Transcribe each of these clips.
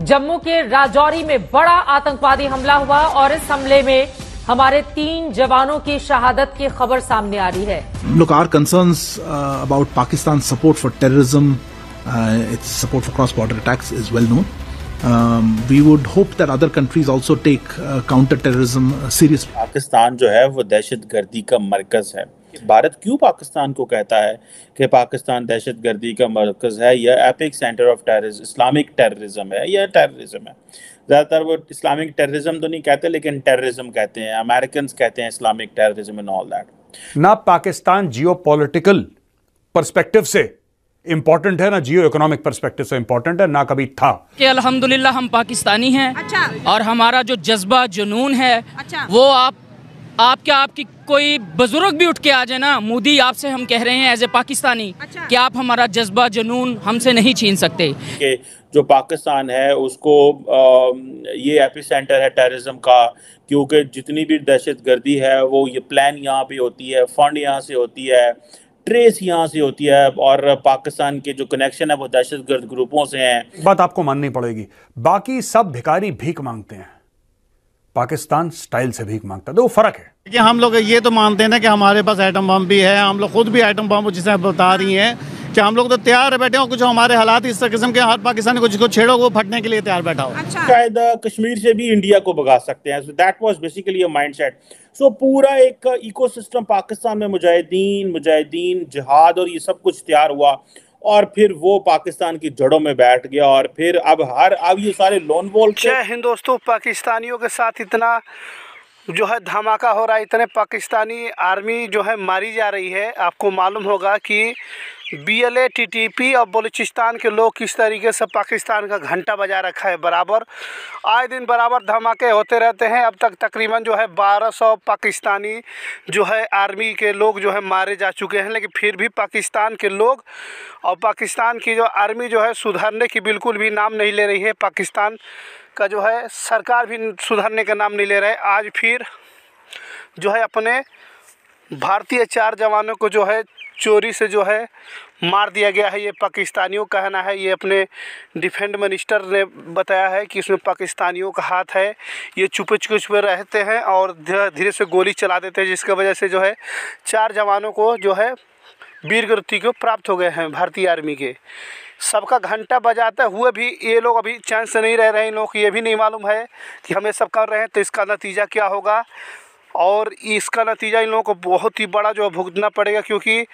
जम्मू के राजौरी में बड़ा आतंकवादी हमला हुआ और इस हमले में हमारे 3 जवानों की शहादत की खबर सामने आ रही है। Look, our concerns about Pakistan's support for terrorism, its support for cross-border attacks is well known. We would hope that other countries also take counter-terrorism seriously. Pakistan जो है वो दहशतगर्दी का मरकज है। भारत क्यों पाकिस्तान को कहता है कि पाकिस्तान दहशतगर्दी का मरकज है या epic centre of terrorism, Islamic terrorism है या टेररिज्म है। ज़्यादातर वो इस्लामिक टेररिज्म तो नहीं कहते लेकिन टेररिज्म कहते हैं। अमेरिकन कहते हैं Islamic terrorism and all that. ना पाकिस्तान जियोपॉलिटिकल पर्सपेक्टिव से इंपॉर्टेंट है, ना जियो इकोनॉमिक पर्सपेक्टिव से इंपॉर्टेंट है, ना कभी था। कि अल्हम्दुलिल्लाह हम पाकिस्तानी हैं। अच्छा। और हमारा जो जज्बा जुनून है, अच्छा। वो आपकी कोई बुजुर्ग भी उठ के आ जाए ना, मोदी आपसे हम कह रहे हैं एज ए पाकिस्तानी, अच्छा। कि आप हमारा जज्बा जुनून हमसे नहीं छीन सकते। कि जो पाकिस्तान है उसको ये एपिसेंटर है टेररिज्म का, क्योंकि जितनी भी दहशतगर्दी है वो ये प्लान यहाँ पे होती है, फंड यहाँ से होती है, ट्रेस यहाँ से होती है, और पाकिस्तान के जो कनेक्शन है वो दहशतगर्द ग्रुपों से हैं। बात आपको माननी पड़ेगी, बाकी सब भिखारी भीख मांगते हैं, पाकिस्तान स्टाइल से भीख मांगता है। तो वो फर्क है कि हम लोग ये तो मानते हैं ना कि हमारे पास आइटम बम भी है, हम लोग खुद भी आइटम बम जिसे आप बता रही हैं कि हम लोग तो तैयार बैठे हो, कुछ हमारे हालात इस किस्म के, हर पाकिस्तानी को जिसको छेड़ो वो फटने के लिए तैयार बैठा हो। अच्छा। शायद कश्मीर से भी इंडिया को भगा सकते हैं। So that was basically a mindset. So पूरा एक इकोसिस्टम पाकिस्तान में मुजाहिदीन जिहाद और ये सब कुछ तैयार हुआ, और फिर वो पाकिस्तान की जड़ों में बैठ गया, और फिर अब ये सारे लोन वोल्फ। जय हिंद दोस्तों, पाकिस्तानियों के साथ इतना जो है धमाका हो रहा है, इतने पाकिस्तानी आर्मी जो है मारी जा रही है। आपको मालूम होगा कि BLA TTP और बलूचिस्तान के लोग किस तरीके से पाकिस्तान का घंटा बजा रखा है। बराबर आए दिन बराबर धमाके होते रहते हैं। अब तक तकरीबन जो है 1200 पाकिस्तानी जो है आर्मी के लोग जो है मारे जा चुके हैं, लेकिन फिर भी पाकिस्तान के लोग और पाकिस्तान की जो आर्मी जो है सुधरने की बिल्कुल भी नाम नहीं ले रही है। पाकिस्तान का जो है सरकार भी सुधरने का नाम नहीं ले रहा है। आज फिर जो है अपने भारतीय 4 जवानों को जो है चोरी से जो है मार दिया गया है। ये पाकिस्तानियों का कहना है, ये अपने डिफेंस मिनिस्टर ने बताया है कि इसमें पाकिस्तानियों का हाथ है। ये छुपे छुपे रहते हैं और धीरे धीरे से गोली चला देते हैं, जिसकी वजह से जो है 4 जवानों को जो है वीर गति को प्राप्त हो गए हैं भारतीय आर्मी के। सबका घंटा बजाते हुए भी ये लोग अभी चैन से नहीं रह रहे हैं। इन लोग को ये भी नहीं मालूम है कि हम ये सब कर रहे हैं तो इसका नतीजा क्या होगा, और इसका नतीजा इन लोगों को बहुत ही बड़ा जो है भुगतना पड़ेगा, क्योंकि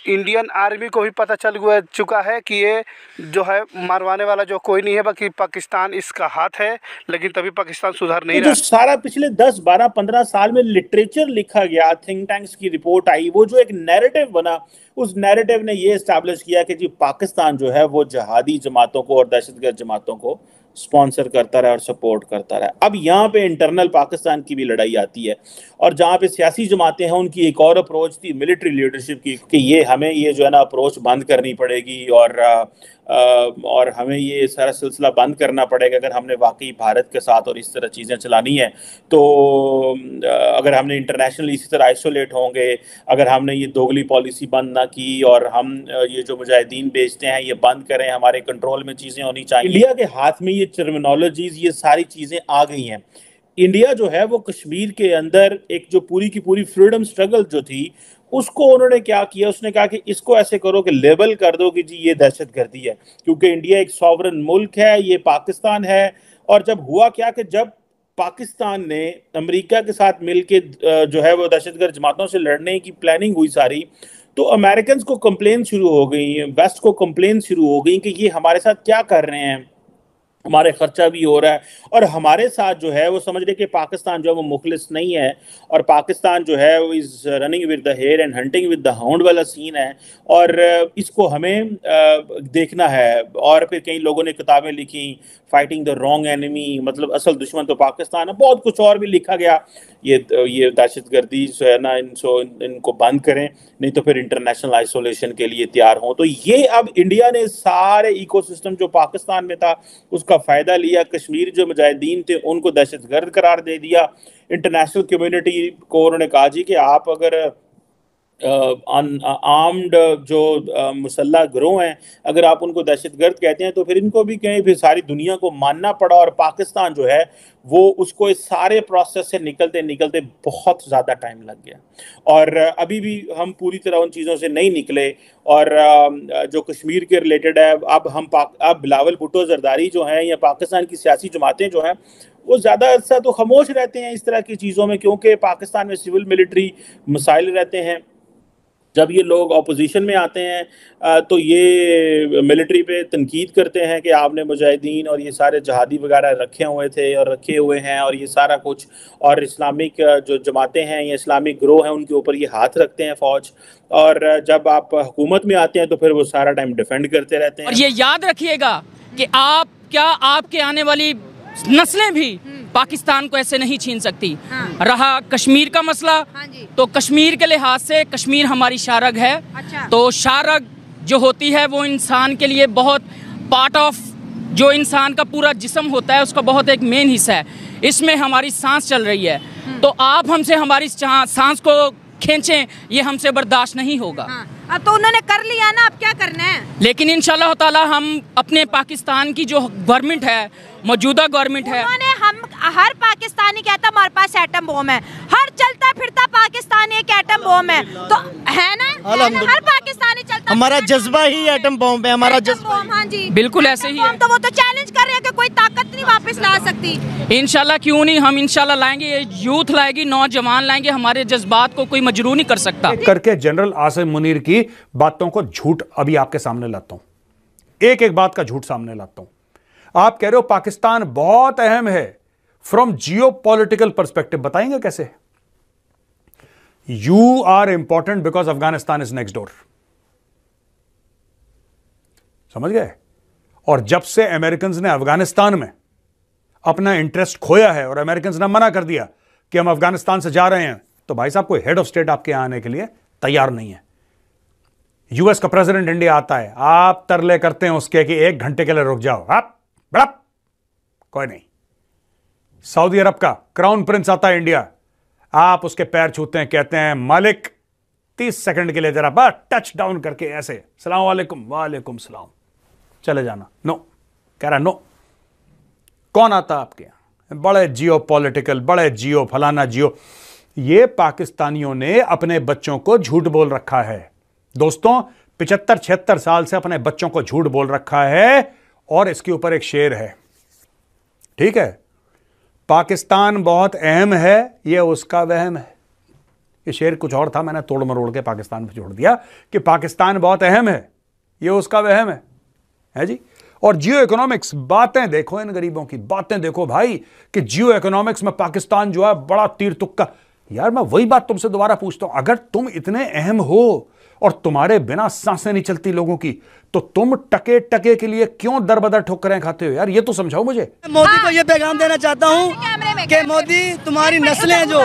इंडियन आर्मी को भी पता चल चुका है कि ये जो है मारवाने वाला जो कोई नहीं है, बाकी पाकिस्तान इसका हाथ है। लेकिन तभी पाकिस्तान सुधर नहीं रहा। जो सारा पिछले 10, 12, 15 साल में लिटरेचर लिखा गया, थिंक टैंक्स की रिपोर्ट आई, वो जो एक नैरेटिव बना, उस नैरेटिव ने ये एस्टैब्लिश किया कि जी पाकिस्तान जो है वो जहादी जमातों को और दहशतगर्द जमातों को स्पॉन्सर करता रहा और सपोर्ट करता रहा। अब यहाँ पे इंटरनल पाकिस्तान की भी लड़ाई आती है, और जहाँ पे सियासी जमातें हैं उनकी एक और अप्रोच थी मिलिट्री लीडरशिप की कि ये हमें ये जो है ना अप्रोच बंद करनी पड़ेगी, और हमें ये सारा सिलसिला बंद करना पड़ेगा अगर हमने वाकई भारत के साथ और इस तरह चीज़ें चलानी है। तो अगर हमने इंटरनेशनली इसी तरह आइसोलेट होंगे, अगर हमने ये दोगली पॉलिसी बंद ना की और हम ये जो मुजाहिदीन बेचते हैं ये बंद करें, हमारे कंट्रोल में चीज़ें होनी चाहिए। इंडिया के हाथ में ये टर्मिनोलॉजीज, ये सारी चीज़ें आ गई हैं। इंडिया जो है वो कश्मीर के अंदर एक जो पूरी की पूरी फ्रीडम स्ट्रगल जो थी उसको उन्होंने क्या किया, उसने कहा कि इसको ऐसे करो कि लेबल कर दो कि जी ये दहशतगर्दी है, क्योंकि इंडिया एक सॉवरन मुल्क है, ये पाकिस्तान है। और जब हुआ क्या कि जब पाकिस्तान ने अमेरिका के साथ मिलके जो है वो दहशतगर्द जमातों से लड़ने की प्लानिंग हुई सारी, तो अमेरिकन को कंप्लेन शुरू हो गई, वेस्ट को कंप्लेन शुरू हो गई कि ये हमारे साथ क्या कर रहे हैं, हमारे खर्चा भी हो रहा है, और हमारे साथ जो है वो समझ रहे कि पाकिस्तान जो है वो मुखलिस नहीं है, और पाकिस्तान जो है वो is running with the hare and hunting with the hound वाला सीन है, और इसको हमें देखना है। और फिर कई लोगों ने किताबें लिखी, फाइटिंग द रॉन्ग एनिमी, मतलब असल दुश्मन तो पाकिस्तान है, बहुत कुछ और भी लिखा गया। ये दहशतगर्दी जो है ना इनको बंद करें, नहीं तो फिर इंटरनेशनल आइसोलेशन के लिए तैयार हों। तो ये अब इंडिया ने सारे इकोसिस्टम जो पाकिस्तान में था उसका फ़ायदा लिया, कश्मीर जो मुजाहिदीन थे उनको दहशतगर्द करार दे दिया। इंटरनेशनल कम्युनिटी को उन्होंने कहा जी कि आप अगर आर्म्ड जो मुसल्ला गिरोह हैं, अगर आप उनको दहशतगर्द कहते हैं तो फिर इनको भी कहीं फिर सारी दुनिया को मानना पड़ा, और पाकिस्तान जो है वो उसको इस सारे प्रोसेस से निकलते निकलते बहुत ज़्यादा टाइम लग गया, और अभी भी हम पूरी तरह उन चीज़ों से नहीं निकले। और जो कश्मीर के रिलेटेड है, अब बिलावल भुट्टो जरदारी जो हैं या पाकिस्तान की सियासी जमातें जो हैं वो ज़्यादा अर्सा तो खामोश रहते हैं इस तरह की चीज़ों में, क्योंकि पाकिस्तान में सिविल मिलिट्री मसाइल रहते हैं। जब ये लोग अपोजिशन में आते हैं तो ये मिलिट्री पे तनकीद करते हैं कि आपने मुजाहिदीन और ये सारे जहादी वगैरह रखे हुए थे और रखे हुए हैं और ये सारा कुछ, और इस्लामिक जो जमातें हैं या इस्लामिक गिरोह हैं उनके ऊपर ये हाथ रखते हैं फ़ौज। और जब आप हुकूमत में आते हैं तो फिर वो सारा टाइम डिफेंड करते रहते हैं। और ये याद रखिएगा कि आपके आने वाली नस्लें भी पाकिस्तान को ऐसे नहीं छीन सकती। रहा कश्मीर का मसला, तो कश्मीर के लिहाज से कश्मीर हमारी शारग है। तो शारग जो होती है वो इंसान के लिए बहुत पार्ट ऑफ, जो इंसान का पूरा जिस्म होता है उसका बहुत एक मेन हिस्सा है। इसमें हमारी सांस चल रही है, तो आप हमसे हमारी सांस को खींचें, ये हमसे बर्दाश्त नहीं होगा। अब तो उन्होंने कर लिया ना, अब क्या करना है? लेकिन इंशाल्लाह ताला हम अपने पाकिस्तान की जो गवर्नमेंट है, मौजूदा गवर्नमेंट है, हम हर पाकिस्तानी कहता हमारे पास एटम बम है, हर चलता फिरता पाकिस्तानी एक एटम बम है, तो है ना, हर पाकिस्तानी चलता, हमारा जज्बा ही एटम बम है, हमारा जज्बा। हाँ जी, बिल्कुल ऐसे ही है। तो वो तो चैलेंज कर रहे हैं कि कोई ताकत नहीं वापस ला सकती। इंशाल्लाह क्यों नहीं, हम इंशाल्लाह लाएंगे, ये यूथ लाएगी, नौजवान लाएंगे, हमारे जज्बात को कोई मजबूर नहीं कर सकता। करके जनरल आसिम मुनीर की बातों को झूठ अभी आपके सामने लाता हूं, एक एक बात का झूठ सामने लाता हूं। आप कह रहे हो पाकिस्तान बहुत अहम है फ्रॉम जियो पॉलिटिकल परस्पेक्टिव, बताएंगे कैसे? You are important because Afghanistan is next door, समझ गए? और जब से अमेरिकन ने अफगानिस्तान में अपना इंटरेस्ट खोया है और अमेरिकन ने मना कर दिया कि हम अफगानिस्तान से जा रहे हैं, तो भाई साहब कोई हेड ऑफ स्टेट आपके यहां आने के लिए तैयार नहीं है। यूएस का प्रेसिडेंट इंडिया आता है, आप तरले करते हैं उसके कि 1 घंटे के लिए रुक जाओ, आप बड़ा कोई नहीं। सऊदी अरब का क्राउन प्रिंस आता है इंडिया, आप उसके पैर छूते हैं, कहते हैं मालिक 30 सेकंड के लिए जरा बस टच डाउन करके ऐसे सलाम वालेकुम, वालेकुम सलाम, चले जाना। नो, कह रहा नो। कौन आता आपके यहां? बड़े जियो पॉलिटिकल, बड़े जियो फलाना जियो। ये पाकिस्तानियों ने अपने बच्चों को झूठ बोल रखा है दोस्तों, 75-76 साल से अपने बच्चों को झूठ बोल रखा है। और इसके ऊपर एक शेर है, ठीक है, पाकिस्तान बहुत अहम है, ये उसका वहम है। ये शेर कुछ और था, मैंने तोड़ मरोड़ के पाकिस्तान पे जोड़ दिया कि पाकिस्तान बहुत अहम है, ये उसका वहम है जी। और जियो इकोनॉमिक्स, बातें देखो इन गरीबों की, बातें देखो भाई कि जियो इकोनॉमिक्स में पाकिस्तान जो है बड़ा तीर तुक्का। यार मैं वही बात तुमसे दोबारा पूछता हूं, अगर तुम इतने अहम हो और तुम्हारे बिना सांसें नहीं चलती लोगों की, तो तुम टके टके के लिए क्यों दर बदर ठोकरें खाते हो? यार ये तो समझाओ मुझे। मोदी को ये पैगाम देना चाहता हूँ कि मोदी, तुम्हारी नस्लें जो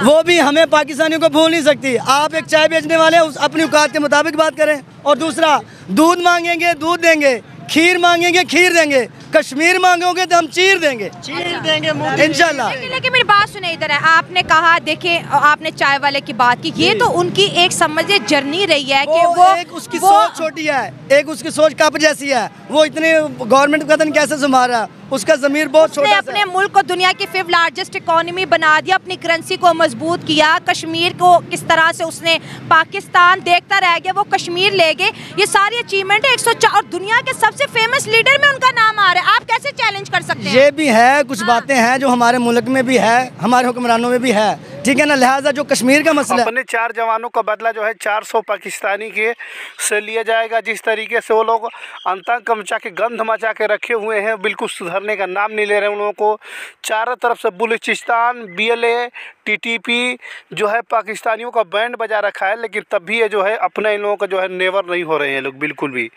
वो भी हमें पाकिस्तानियों को भूल नहीं सकती। आप एक चाय बेचने वाले अपनी औकात के मुताबिक बात करें, और दूसरा दूध मांगेंगे दूध देंगे, खीर मांगेंगे खीर देंगे, कश्मीर मांगोगे तो हम चीर देंगे इंशाल्लाह। लेकिन मेरी बात सुने, इधर है, आपने कहा, देखिए आपने चाय वाले की बात की, ये तो उनकी एक समझिए जर्नी रही है कि वो एक उसकी सोच छोटी है, एक उसकी सोच कप जैसी है, वो इतने गवर्नमेंट का कदम कैसे संभाला, उसका जमीर बहुत छोटा है। अपने मुल्क को दुनिया की 5th लार्जेस्ट इकोनॉमी बना दिया, अपनी करेंसी को मजबूत किया, कश्मीर को किस तरह से उसने, पाकिस्तान देखता रह गया, वो कश्मीर ले गए, ये सारी अचीवमेंट है। 104 और दुनिया के सबसे फेमस लीडर में उनका नाम आ रहा है, आप कैसे चैलेंज कर सकते हैं? ये भी है, कुछ बातें हैं जो हमारे मुल्क में भी है, हमारे हुक्मरानों में भी है, ठीक है ना। लिहाजा जो कश्मीर का मसला, अपने 4 जवानों का बदला जो है 400 पाकिस्तानी के से लिया जाएगा। जिस तरीके से वो लोग आतंक मचा के, गंध मचा के रखे हुए हैं, बिल्कुल सुधरने का नाम नहीं ले रहे हैं। उन लोगों को चारों तरफ से बलूचिस्तान, BLA, TTP जो है पाकिस्तानियों का बैंड बजा रखा है, लेकिन तब भी ये जो है अपने इन लोगों का जो है नेवर नहीं हो रहे हैं लोग बिल्कुल भी।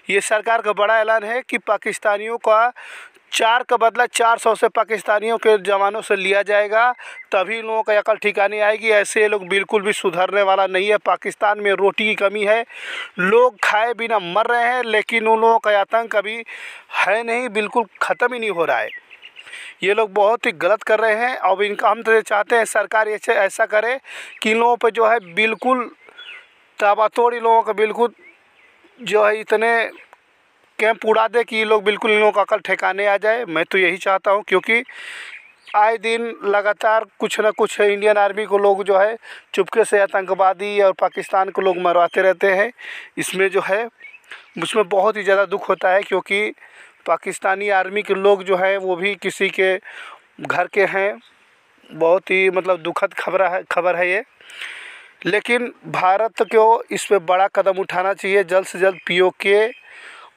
ये सरकार का बड़ा ऐलान है कि पाकिस्तानियों का 4 का बदला 400 से पाकिस्तानियों के जवानों से लिया जाएगा, तभी लोगों का अकल ठिकाने आएगी। ऐसे ये लोग बिल्कुल भी सुधरने वाला नहीं है। पाकिस्तान में रोटी की कमी है, लोग खाए बिना मर रहे हैं, लेकिन उन लोगों का आतंक अभी है नहीं, बिल्कुल ख़त्म ही नहीं हो रहा है। ये लोग बहुत ही गलत कर रहे हैं। अब इनका हम तो चाहते हैं सरकार ऐसा करे कि इन लोगों पर जो है बिल्कुल ताबड़तोड़ इन लोगों का बिल्कुल जो है इतने कैंप उड़ा दे कि ये लोग बिल्कुल इन लोगों का अकल ठिकाने आ जाए। मैं तो यही चाहता हूँ, क्योंकि आए दिन लगातार कुछ ना कुछ इंडियन आर्मी को लोग जो है चुपके से आतंकवादी और पाकिस्तान को लोग मरवाते रहते हैं। इसमें जो है मुझमें बहुत ही ज़्यादा दुख होता है, क्योंकि पाकिस्तानी आर्मी के लोग जो है वो भी किसी के घर के हैं। बहुत ही मतलब दुखद खबर है ये। लेकिन भारत को इस पे बड़ा कदम उठाना चाहिए। जल्द से जल्द POK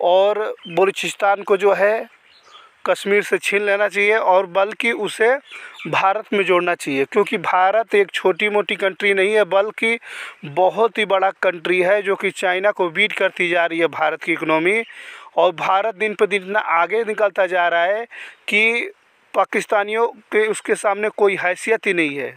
और बलूचिस्तान को जो है कश्मीर से छीन लेना चाहिए, और बल्कि उसे भारत में जोड़ना चाहिए, क्योंकि भारत एक छोटी मोटी कंट्री नहीं है, बल्कि बहुत ही बड़ा कंट्री है जो कि चाइना को बीट करती जा रही है भारत की इकोनॉमी। और भारत दिन पर दिन इतना आगे निकलता जा रहा है कि पाकिस्तानियों के उसके सामने कोई हैसियत ही नहीं है।